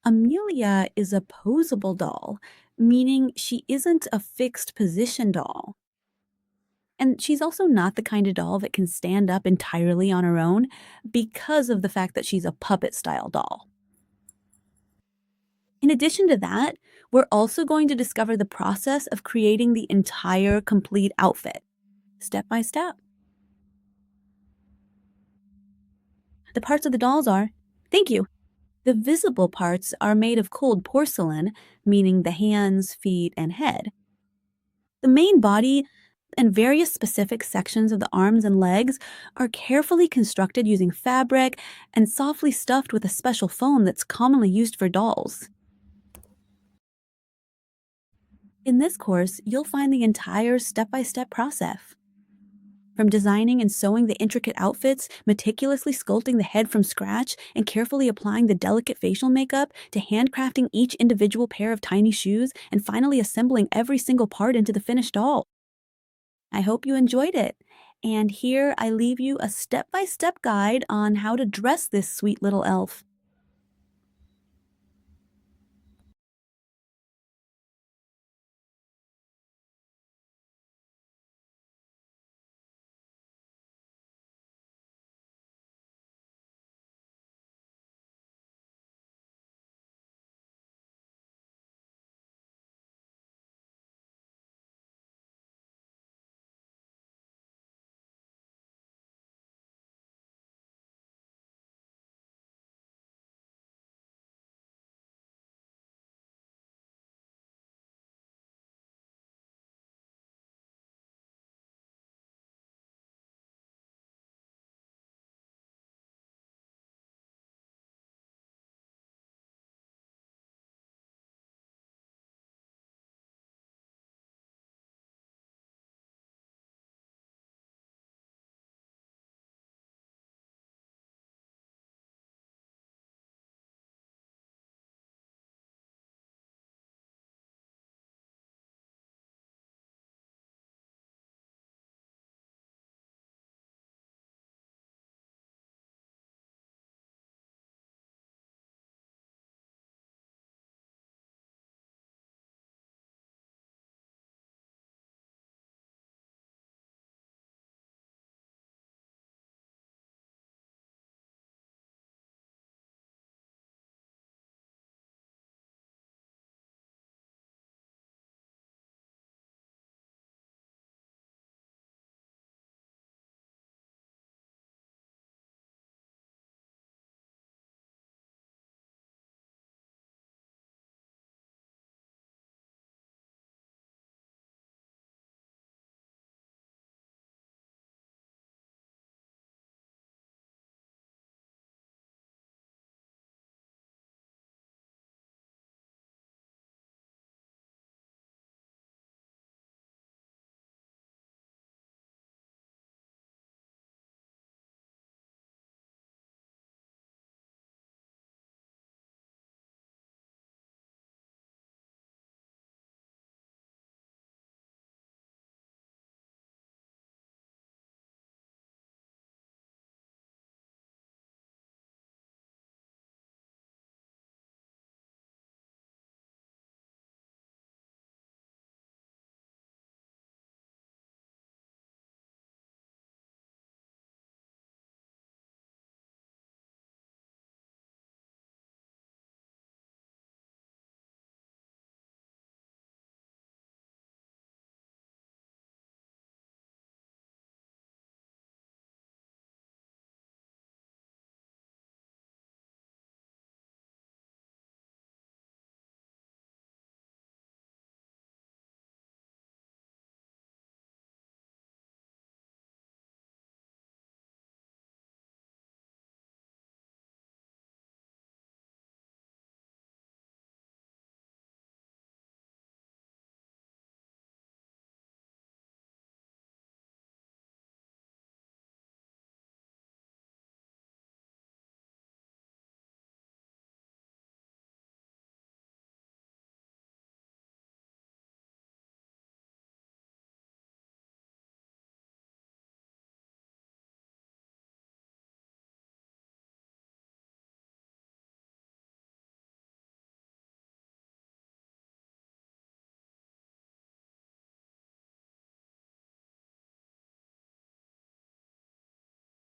Amelia is a posable doll, meaning she isn't a fixed position doll. And she's also not the kind of doll that can stand up entirely on her own because of the fact that she's a puppet style doll. In addition to that, we're also going to discover the process of creating the entire complete outfit, step by step. The parts of the dolls are, thank you. The visible parts are made of cold porcelain, meaning the hands, feet, and head. The main body and various specific sections of the arms and legs are carefully constructed using fabric and softly stuffed with a special foam that's commonly used for dolls. In this course, you'll find the entire step-by-step process. From designing and sewing the intricate outfits, meticulously sculpting the head from scratch, and carefully applying the delicate facial makeup, to handcrafting each individual pair of tiny shoes, and finally assembling every single part into the finished doll. I hope you enjoyed it. And here I leave you a step-by-step guide on how to dress this sweet little elf.